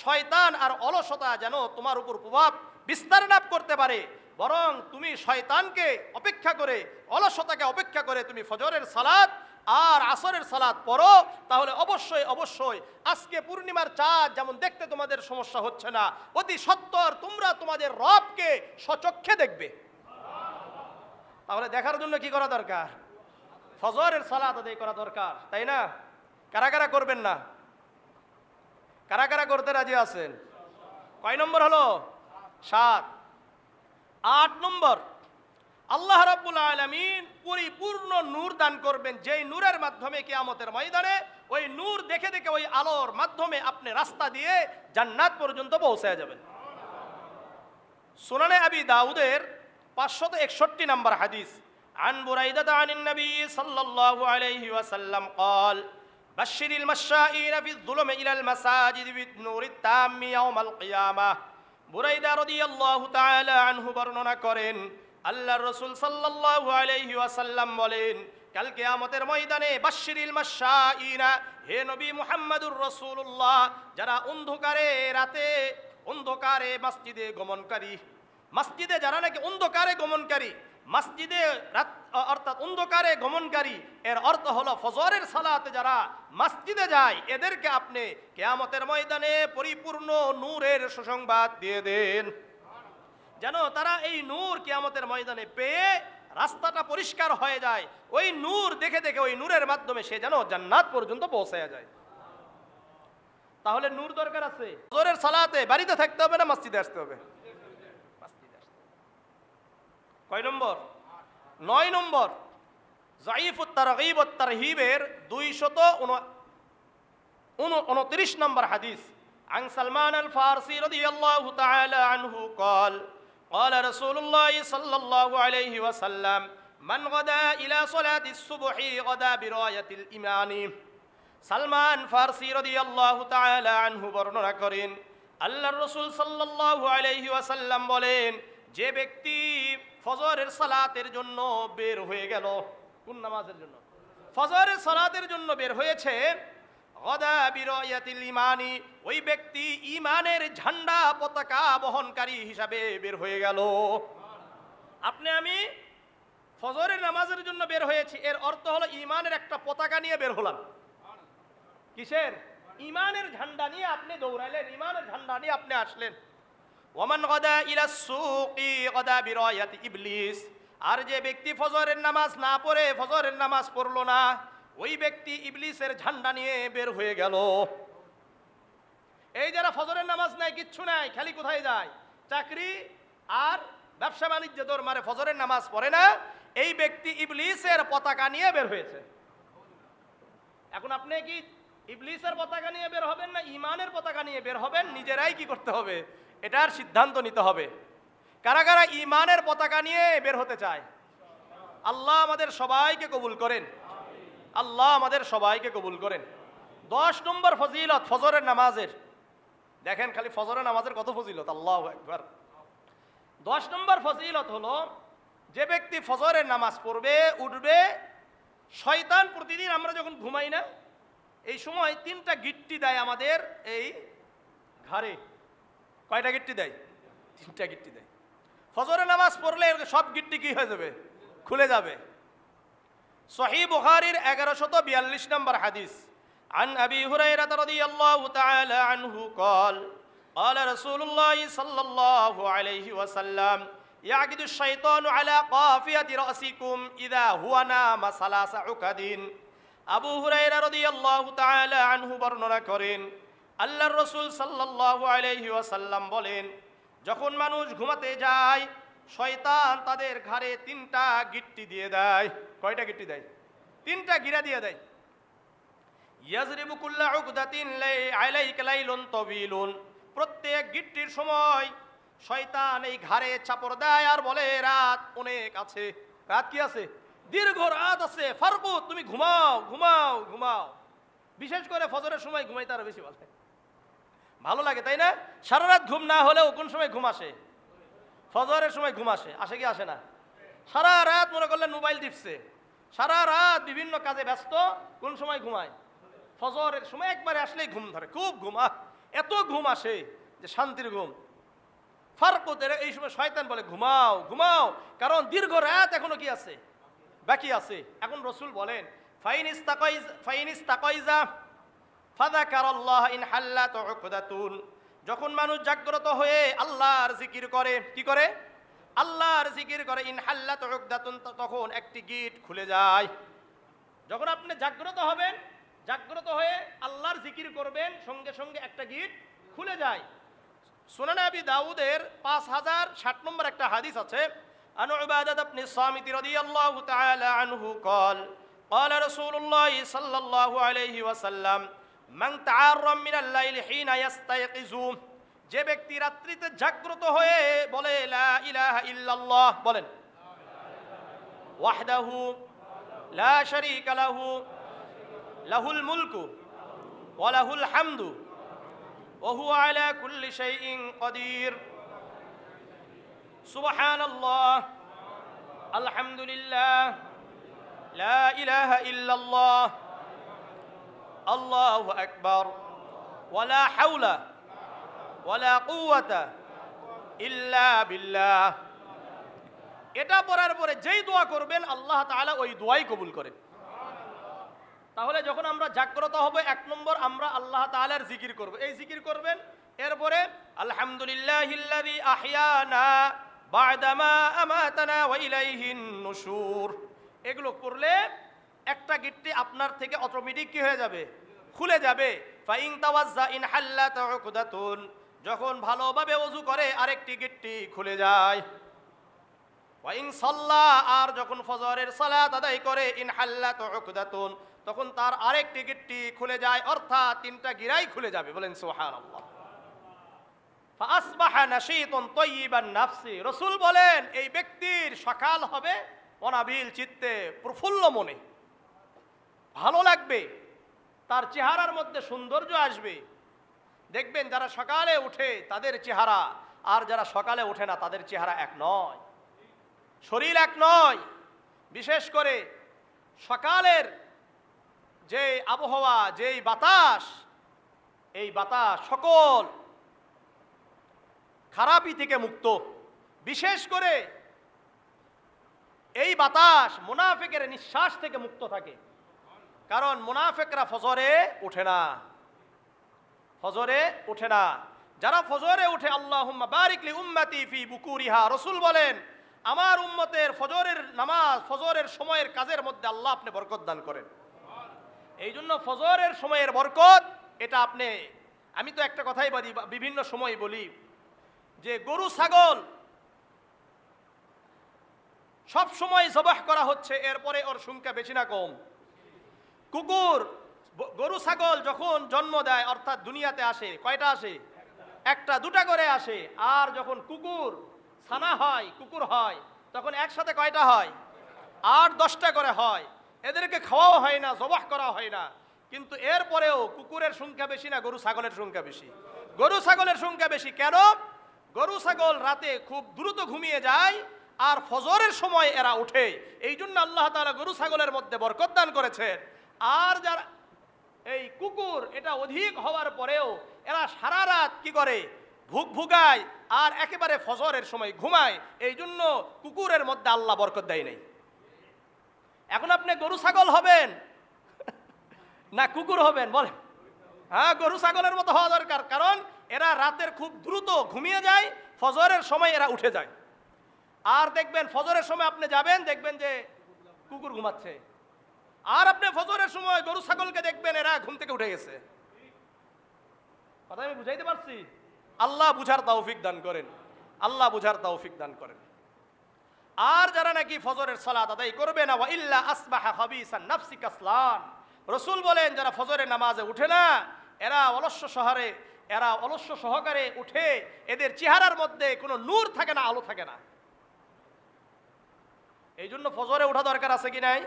শয়তান আর অলসতা যেন তোমার উপর প্রভাব বিস্তার না করতে পারে, বরং তুমি শয়তানকে অপেক্ষা করে, অলসতাকে অপেক্ষা করে তুমি ফজরের সালাত আর আসরের সালাত পড়ো, তাহলে অবশ্যই অবশ্যই আজকে পূর্ণিমার চাঁদ যেমন দেখতে তোমাদের সমস্যা হচ্ছে না, অতি সত্বর তোমরা তোমাদের রবকে স্বচক্ষে দেখবে। তাহলে দেখার জন্য কি করা দরকার? ফজরের সালাত আদায় করা দরকার, তাই না? কারা কারা করবেন না? কারা কারা করতে রাজি আছেন? কয় নম্বর হলো? 7। 8 নম্বর, আল্লাহ রাব্বুল আলামিন পরিপূর্ণ নূর দান করবেন, যেই নূরের মাধ্যমে কিয়ামতের ময়দানে ওই নূর দেখে দেখে ওই আলোর মাধ্যমে আপনি রাস্তা দিয়ে জান্নাত পর্যন্ত পৌঁছে যাবেন। সুনানে আবি দাউদের 561 নম্বর হাদিস। আন বুরাইদা আনিন নবী সাল্লাল্লাহু আলাইহি ওয়াসাল্লাম قال بشر المشائين في الظلم الى المساجد بالنور التام يوم القيامه। বুরাইদা রাদিয়াল্লাহু তাআলা আনহু বর্ণনা করেন, আল্লাহর রাসূল সাল্লাল্লাহু আলাইহি ওয়াসাল্লাম বলেন, কাল কিয়ামতের ময়দানে বাশশিরিল মাশাঈনা, হে নবী মুহাম্মদুর রাসূলুল্লাহ, যারা অন্ধকারে রাতে অন্ধকারে মসজিদে গমনকারী, মসজিদে যারা নাকি অন্ধকারে গমনকারী, মসজিদে অর্থাৎ অন্ধকারে গমনকারী, এর অর্থ হলো ফজরের সালাতে যারা মসজিদে যায় এদেরকে আপনি কিয়ামতের ময়দানে পরিপূর্ণ নূরের সুসংবাদ দিয়ে দেন, যেন তারা এই নূর কিয়ামতের ময়দানে পেয়ে রাস্তাটা পরিষ্কার হয়ে যায়, ওই নূর দেখে দেখে ওই নূরের মাধ্যমে সে যেন জান্নাত পর্যন্ত পৌঁছে যায়। তাহলে নূর দরকার আছে। ফজরের সালাতে বাড়িতে থাকতে হবে না মসজিদে আসতে হবে? কয় নম্বর? 9 নম্বর, যায়িফুত তারগীব ওয়াত তারহিবের 229 নম্বর হাদিস। عن سلمان الفارسي رضي الله تعالى عنه قال قال رسول الله صلى الله عليه وسلم من غدا إلى صلاة الصبح غدا براية الإيمان। সালমান ফারসি রাদিয়াল্লাহু তাআলা আনহু বর্ণনা করেন, আল্লাহর রাসূল সাল্লাল্লাহু আলাইহি ওয়াসাল্লাম বলেন, যে ব্যক্তি ফজরের সালাতের জন্য বের হয়ে গেল, কোন নামাজের জন্য? ফজরের সালাতের জন্য বের হয়েছে, গদা বিরায়াতিল ঈমানি, ওই ব্যক্তি ঈমানের ঝান্ডা পতাকা বহনকারী হিসাবে বের হয়ে গেল। আপনি আমি ফজরের নামাজের জন্য বের হয়েছি, এর অর্থ হলো ঈমানের একটা পতাকা নিয়ে বের হলাম। কিসের? ঈমানের ঝান্ডা নিয়ে আপনি দৌড়াইলেন, ঈমানের ঝান্ডা নিয়ে আপনি আসলেন। ওমান গদা ইলাস সুকি গদা বিরায়াতি ইবলিস, আর যে ব্যক্তি ফজরের নামাজ না পড়ে, ফজরের নামাজ পড়লো না, ওই ব্যক্তি ইবলিসের ঝান্ডা নিয়ে বের হয়ে গেল। এই যারা ফজরের নামাজ নাই, কিচ্ছু নাই, খালি কোথায় যায়? চাকরি আর ব্যবসা বাণিজ্য দৌড় মারে, ফজরের নামাজ পড়ে না, এই ব্যক্তি ইবলিসের পতাকা নিয়ে বের হয়েছে। এখন আপনি কি ইবলিসের পতাকা নিয়ে বের হবেন না ঈমানের পতাকা নিয়ে বের হবেন? নিজেরাই কি করতে হবে, এটার সিদ্ধান্ত নিতে হবে। কারা কারা ঈমানের পতাকা নিয়ে বের হতে চায়? আল্লাহ আমাদের সবাইকে কবুল করেন, আল্লাহ আমাদের সবাইকে কবুল করেন। 10 নম্বর ফজিলত ফজরের নামাজের, দেখেন খালি ফজরের নামাজের কত ফজিলত, আল্লাহু আকবার। 10 নম্বর ফজিলত হলো, যে ব্যক্তি ফজরের নামাজ পড়বে, উঠবে, শয়তান প্রতিদিন আমরা যখন ঘুমাই না, এই সময় 3টা গিট্টি দেয় আমাদের এই ঘাড়ে। কয়টা গিট্টি দেয়? 3টা গিট্টি দেয়। ফজরের নামাজ পড়লে সব গিট্টি কি হয়ে যাবে? খুলে যাবে। সহিহ বুখারীর 1142 নম্বর হাদিস। عن أبي هريرة رضي الله تعالى عنه قال قال رسول الله صلى الله عليه وسلم يعقد الشيطان على قافية رأسكم إذا هو نام 3 عقد। আবু হুরায়রা রাদিয়াল্লাহু তাআলা আনহু বর্ণনা করেন, আল্লাহর রাসূল সাল্লাল্লাহু আলাইহি ওয়াসাল্লাম বলেন, যখন মানুষ ঘুমাতে যায়, শয়তান তাদের ঘাড়ে 3টা গিট্টি দিয়ে দেয়। কয়টা গিট্টি দেয়? 3টা গিরা দিয়ে দেয়। ইয়াজরিবু কুল্লা উকদাতিন আলাইকা লাইলুন তাওয়িলুন, প্রত্যেক গিট্টির সময় শয়তান এই ঘাড়ে চাপড় দেয় আর বলে, রাত অনেক আছে। রাত কি আছে? দীর্ঘ রাত আছে। ফারকুত, তুমি ঘুমাও ঘুমাও ঘুমাও। বিশেষ করে ফজরের সময় ঘুমাইতে আরো বেশি ভালো লাগে, তাই না? সারা রাত ঘুম না হলেও কোন সময় ঘুম আসে? ফজরের সময় ঘুম আসে। আসে কি আসে না? সারা রাত মনে করলেন মোবাইল টিপছে, সারা রাত বিভিন্ন কাজে ব্যস্ত, কোন সময় ঘুমায়? ফজরের সময় একবারে আসলেই ঘুম ধরে, খুব ঘুম, এত ঘুম আসে যে শান্তির ঘুম। ফারকুত, এই সময় শয়তান বলে ঘুমাও ঘুমাও, কারণ দীর্ঘ রাত এখনো কি আছে? বাকি আছে। এখন রাসূল বলেন, ফাইন ইস্তাকাইজা ফাযাকারাল্লাহ ইন হাল্লাত উকদাতুন, যখন মানুষ জাগ্রত হয়ে আল্লাহর জিকির করে, কি করে? আল্লাহর জিকির করে, ইন হাল্লাত উকদাতুন, তখন একটি গিট খুলে যায়। যখন আপনি জাগ্রত হবেন, জাগ্রত হয়ে আল্লাহর জিকির করবেন, সঙ্গে সঙ্গে একটা গিট খুলে যায়। সুনান আবি দাউদের 5060 নম্বর একটা হাদিস আছে। عن عبادة بن الصامت رضي الله تعالى عنه قال قال رسول الله صلى الله عليه وسلم من تعار من الليل حين يستيقظ, যে ব্যক্তি রাত্রিতে জাগ্রত হয়ে বলে লা ইলাহা ইল্লাল্লাহ, বলেন ওয়াহদাহু লা শারীকা লাহু লাহুল মুলকু ওয়া লাহুল হামদু ওয়া হুয়া আলা কুল্লি শাইইন কাদির, সুবহানাল্লাহ, আলহামদুলিল্লাহ, লা ইলাহা ইল্লাল্লাহ, আল্লাহু আকবার, ওয়ালা হাওলা ওয়ালা কুওয়াতা ইল্লা বিল্লাহ। এটা পড়ার পরে যেই দোয়া করবেন আল্লাহ তাআলা ওই দোয়াই কবুল করেন। তাহলে যখন আমরা জাগ্রত হব, 1 নম্বর আমরা আল্লাহ তাআলার জিকির করব। এই জিকির করবেন, এরপরে আলহামদুলিল্লাহিল্লাযী আহইয়ানা বা'দামা আমাতানা ওয়া ইলাইহিন নুশুর, এগুলো করলে একটা গিট্টি আপনার থেকে অটোমেটিক কি হয়ে যাবে? খুলে যাবে। ফাইন তাওয়াজ্জা ইন হাল্লাত উকদাতুন, যখন ভালোভাবে ওযু করে আরেকটি গিট্টি খুলে যায়। ওয়াইন সাল্লা, আর যখন ফজরের সালাত আদায় করে ইন হাল্লাত উকদাতুন, তখন তার আরেকটি গিট্টি খুলে যায়, অর্থাৎ তিনটা গিরাই খুলে যাবে। বলেন সুবহানাল্লাহ। ফাসবাহা নাশীতান তাইয়িবান নাফসি, রাসূল বলেন এই ব্যক্তির সকাল হবে অনাবিল চিত্তে, প্রফুল্ল মনে, ভালো লাগবে, তার চেহারার মধ্যে সৌন্দর্য আসবে। দেখবেন যারা সকালে উঠে তাদের চেহারা আর যারা সকালে ওঠে না তাদের চেহারা এক নয়, শরীর এক নয়। বিশেষ করে সকালের যে আবহাওয়া, যেই বাতাস, এই বাতাস সকল খারাপি থেকে মুক্ত। বিশেষ করে এই বাতাস মুনাফিকের নিঃশ্বাস থেকে মুক্ত থাকে, কারণ মুনাফিকরা ফজরে ওঠে না, ফজরে ওঠে না। যারা ফজরে উঠে, আল্লাহুম্মা বারিক লি উম্মতি ফি বুকুরিহা, রাসূল বলেন আমার উম্মতের ফজরের নামাজ, ফজরের সময়ের কাজের মধ্যে আল্লাহ আপনি বরকত দান করেন। এই জন্য ফজরের সময়ের বরকত এটা আপনি, আমি তো একটা কথাই বলি, বিভিন্ন সময় বলি যে গরু ছাগল সব সময় জবাহ করা হচ্ছে, এরপরে ওর সংখ্যা বেশি না কম? কুকুর, গরু ছাগল যখন জন্ম দেয় অর্থাৎ দুনিয়াতে আসে, কয়টা আসে? একটা দুটা করে আসে। আর যখন কুকুর ছানা হয়, কুকুর হয়, তখন একসাথে কয়টা হয়? 8-10টা করে হয়। এদেরকে খাওয়াও হয় না, জবাহ করা হয় না, কিন্তু এরপরেও কুকুরের সংখ্যা বেশি না গরু ছাগলের সংখ্যা বেশি? গরু ছাগলের সংখ্যা বেশি। কেন? গরু ছাগল রাতে খুব দ্রুত ঘুমিয়ে যায় আর ফজরের সময় এরা উঠে, এই জন্য আল্লাহ তাআলা গরু ছাগলের মধ্যে বরকত দান করেছেন। আর যারা এই কুকুর, এটা অধিক হওয়ার পরেও এরা সারা রাত কি করে? ভুগায় আর একেবারে ফজরের সময় ঘুমায়, এই জন্য কুকুরের মধ্যে আল্লাহ বরকত দেয় নাই। এখন আপনি গরু ছাগল হবেন না কুকুর হবেন বলেন? হ্যাঁ, গরু ছাগলের মতো হওয়া দরকার, কারণ এরা রাতের খুব দ্রুত ঘুমিয়ে যায়, ফজরের সময় এরা উঠে যায়। আর দেখবেন ফজরের সময় আপনি যাবেন, দেখবেন যে কুকুর ঘুমাচ্ছে, আর আপনি ফজরের সময় গরু ছাগলকে দেখবেন এরা ঘুম থেকে উঠে গেছে। কথা আমি বুঝাইতে পারছি? আল্লাহ বুঝার তৌফিক দান করেন, আল্লাহ বুঝার তৌফিক দান করেন। আর যারা নাকি ফজরের সালাত আদায় করবে না, ওয়া ইল্লা আসবাহা খাবিসান নাফসি কাসলান, রাসূল বলেন যারা ফজরের নামাজে উঠে না, এরা অলস্য সহকারে উঠে, এদের চেহারার মধ্যে কোনো নূর থাকে না, আলো থাকে না। এই জন্য ফজরে ওঠা দরকার আছে কি নাই?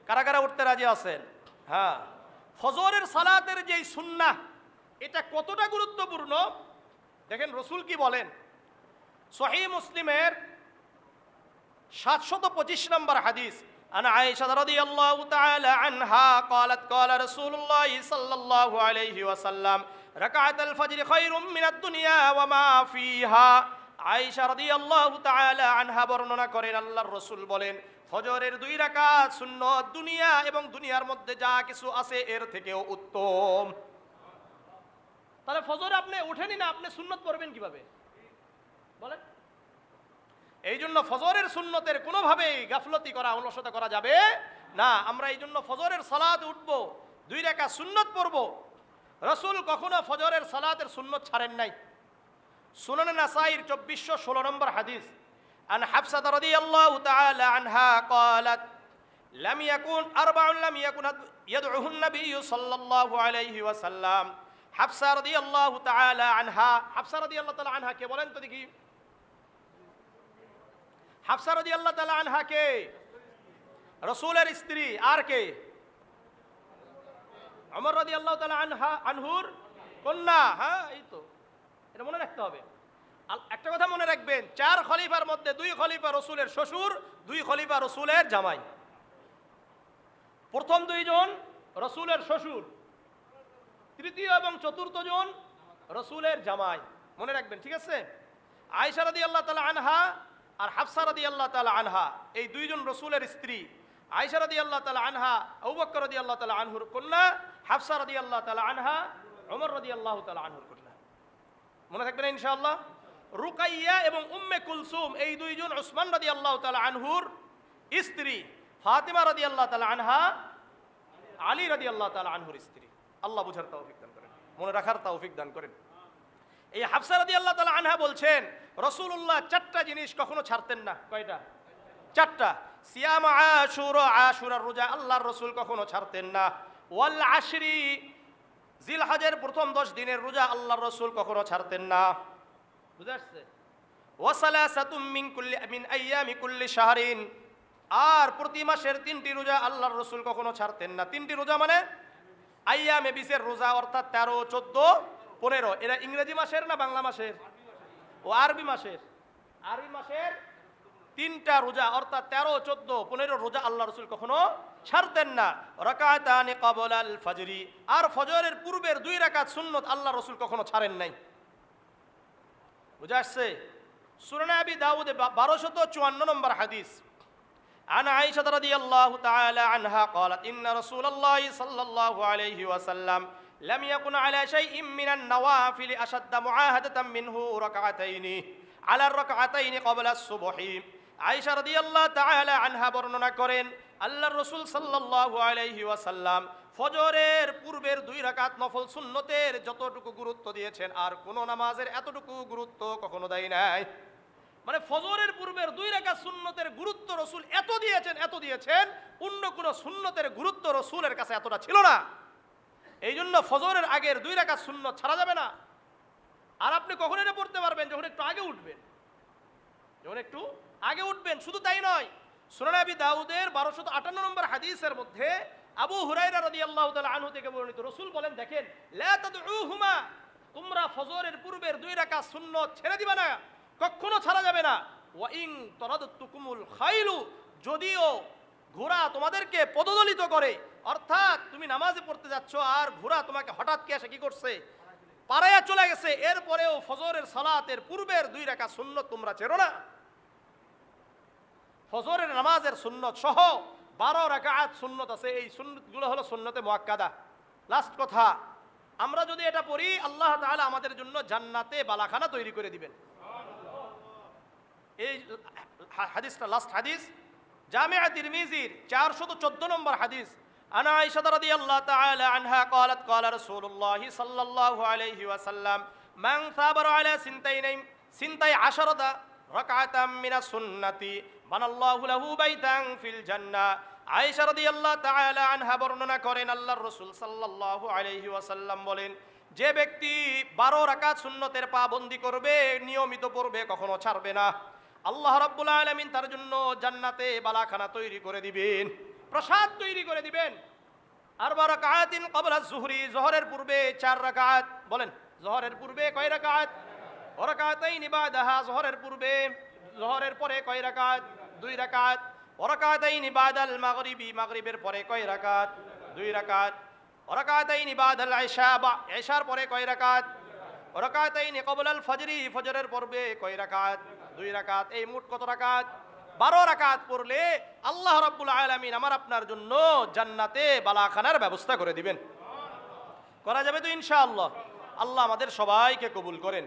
কারা কারা উঠতে রাজি আছেন? হ্যাঁ, ফজরের সালাতের যেই সুন্নাহ, এটা কতটা গুরুত্বপূর্ণ দেখেন রাসূল কি বলেন। সহিহ মুসলিমের 725 নম্বর হাদিস, আন আয়েশা রাদিয়াল্লাহু তাআলা আনহা قالت قال رسول الله صلى الله عليه وسلم ركعت الفجر خير من الدنيا وما فيها। আয়েশা রাদিয়াল্লাহু তাআলা আনহা বর্ণনা করেন আল্লাহর রাসূল বলেন ফজরের 2 রাকাত সুন্নাত দুনিয়া এবং দুনিয়ার মধ্যে যা কিছু আছে এর থেকেও উত্তম। তাহলে ফজরে আপনি উঠেনি না, আপনি সুন্নাত পড়বেন কিভাবে বলেন? এই জন্য ফজরের সুন্নতের কোনোভাবেই গাফলতি করা, অলসতা করা যাবে না। আমরা এই জন্য ফজরের সালাতে উঠব, 2 রাকাত সুন্নত পড়ব। রাসূল কখনো ফজরের সালাতের সুন্নত ছাড়েন নাই। সুনানে নাসাইর 2416 নম্বর হাদিস, আন হাফসা রাদিয়াল্লাহু তাআলা আনহা قالت لم يكن اربع لم يكن يدعوه النبي صلى الله عليه وسلم। হাফসা রাদিয়াল্লাহু তাআলা আনহা, হাফসা রাদিয়াল্লাহু তাআলা আনহা কে বলেন তো দেখি? হাফসা রাদিয়াল্লাহু তাআলা আনহা কে? রাসূলের স্ত্রী। আর কে? ওমর রাদিয়াল্লাহু তাআলা আনহুর কন্যা। হ্যাঁ, এই তো, এটা মনে রাখতে হবে। একটা কথা মনে রাখবেন, 4 খলিফার মধ্যে 2 খলিফা রাসূলের শ্বশুর, 2 খলিফা রাসূলের জামাই। প্রথম 2 জন রাসূলের শ্বশুর, তৃতীয় এবং চতুর্থ জন রাসূলের জামাই। মনে রাখবেন, ঠিক আছে? আয়েশা রাদিয়াল্লাহু তাআলা আনহা আর হাফসা রাদিয়াল্লাহু তাআলা আনহা, এই 2 জন রাসূলের স্ত্রী। আয়েশা রাদিয়াল্লাহু তাআলা আনহা আবু বকর রাদিয়াল্লাহু তাআলা আনহুর কন্যা, হাফসা রাদিয়াল্লাহু তাআলা আনহা ওমর রাদিয়াল্লাহু তাআলা আনহুর কন্যা। মনে থাকবে না ইনশাআল্লাহ? রুকাইয়া এবং উম্মে কুলসুম, এই 2 জন উসমান রাদিয়াল্লাহু তাআলা আনহুর স্ত্রী। ফাতিমা রাদিয়াল্লাহু তাআলা আনহা আলী রাদিয়াল্লাহু তাআলা আনহুর স্ত্রী। আল্লাহ বুঝার তৌফিক দান করুন। মনে রাখার তৌফিক দান করেন। এই হাফসা রাদিয়াল্লাহু তাআলা আনহা বলছেন রাসূলুল্লাহ 4টা জিনিস কখনো ছাড়তেন না। কয়টা? 4টা। সিয়াম আশুরা, আশুরার রোজা আল্লাহর রাসূল কখনো ছাড়তেন না। ওয়াল আশরি, জিলহজের প্রথম 10 দিনের রোজা আল্লাহর রাসূল কখনো ছাড়তেন না। বুঝা আসছে? ওয়া সালাসাতুম মিন আইয়ামি কুল্লি শাহরিন, আর প্রতি মাসের 3টি রোজা আল্লাহর রাসূল কখনো ছাড়তেন না। 3টি রোজা মানে আইয়ামে বিশের রোজা, অর্থাৎ 13, 14, 15। এরা ইংরেজি মাসের না বাংলা মাসের? ও আরবি মাসের। আরবি মাসের 3টা রোজা অর্থাৎ 13, 14, 15 রোজা আল্লাহ রাসূল কখনো ছাড়তেন না। রাকাতানি ক্বাবলাল ফজরি, আর ফজরের পূর্বের 2 রাকাত সুন্নত আল্লাহ রাসূল কখনো ছাড়েন নাই। বুঝা আসছে? সুনানে আবি দাউদে 1254 নম্বর হাদিস, عن عائشة رضي الله تعالى عنها قالت إن رسول الله صلى الله عليه وسلم لم يكن على شيء من النوافل أشد معاهدة منه ركعتين على الركعتين قبل الصبح। আয়েশা রাদিয়াল্লাহু তাআলা আনহা বর্ণনা করেন আল্লাহর রাসূল সাল্লাল্লাহু আলাইহি ওয়াসাল্লাম ফজরের পূর্বের 2 রাকাত নফল সুন্নতের যতটুকু গুরুত্ব দিয়েছেন আর কোন নামাজের এতটুকু গুরুত্ব কখনো দেয় নাই। মানে ফজরের পূর্বের 2 রাকাত সুন্নতের গুরুত্ব রাসূল এত দিয়েছেন অন্য কোন সুন্নতের গুরুত্ব রাসূলের কাছে এতটা ছিল না। এই জন্য ফজরের আগের 2 রাকাত সুন্নত ছাড়া যাবে না। আর আপনি কখন এটা পড়তে পারবেন? যখন একটু আগে উঠবেন, শুধু তাই নয়, সুনান আবি দাউদের 1258 নম্বর হাদিসের মধ্যে আবু হুরায়রা রাদিয়াল্লাহু তাআলা আনহু থেকে বর্ণিত, রাসূল বলেন, দেখেন, লা তাদউহুমা, তোমরা ফজরের পূর্বের 2 রাকাত সুন্নত ছেড়ে দিবা না, কখনো ছাড়া যাবে না। ওয়া ইন তারাদতুকুমুল খাইলু, যদিও ঘোড়া তোমাদেরকে পদদলিত করে, অর্থাৎ তুমি নামাজে পড়তে যাচ্ছ আর ঘোড়া তোমাকে হঠাৎ কে এসে কি করছে, পাড়ায়া চলে গেছে, এরপরেও ফজরের সালাতের পূর্বের 2 রাকাত সুন্নত তোমরা ছেড়ো না। ফজরের নামাজের সুন্নত সহ 12 রাকাত সুন্নত আছে। এই সুন্নতগুলো হলো সুন্নতে মুআক্কাদা। লাস্ট কথা, আমরা যদি এটা পড়ি আল্লাহ তাআলা আমাদের জন্য জান্নাতে বালাখানা তৈরি করে দিবেন। এই হাদিসটা লাস্ট হাদিস, জামিআ তিরমিজির 414 নম্বর হাদিস। আনা আয়েশা রাদিয়াল্লাহু তাআলা আনহা قالت قال رسول الله صلى الله عليه وسلم من ثابر على سنتين عشرة ركعة من السنة بنى الله له بيتا في الجنة। আয়েশা রাদিয়াল্লাহু তাআলা আনহা বর্ণনা করেন আল্লাহর রাসূল সাল্লাল্লাহু আলাইহি ওয়াসাল্লাম বলেন, যে ব্যক্তি 12 রাকাত সুন্নতের পাবন্দি করবে, নিয়মিত পড়বে, কখনো ছাড়বে না, আল্লাহ রাব্বুল আলামিন তার জন্য জান্নাতে বালাখানা তৈরি করে দিবেন, প্রসাদ তৈরি করে দিবেন। আর 12 রাকাতিন ক্বাবলা যুহরি, যোহরের পূর্বে 4 রাকাত। বলেন, যোহরের পূর্বে কয় রাকাত? ওয়া রাকাতাইনি বাদাহা, যোহরের পূর্বে, যোহরের পরে কয় রাকাত? 2 রাকাত। ওয়া রাকাতাইনি বাদাল মাগরিবি, মাগরিবের পরে কয় রাকাত? 2 রাকাত। ওয়া রাকাতাইনি বাদাল ইশা, ইশার পরে কয় রাকাত? ওয়া রাকাতাইনি ক্বাবলাল ফজরি, ফজরের পূর্বে কয় রাকাত? 2 রাকাত। এই মোট কত রাকাত? 12 রাকাত পড়লে আল্লাহ রাব্বুল আলামিন আমার আপনার জন্য জান্নাতে বালাখানার ব্যবস্থা করে দিবেন। করা যাবে তো ইনশাআল্লাহ। আল্লাহ আমাদের সবাইকে কবুল করেন।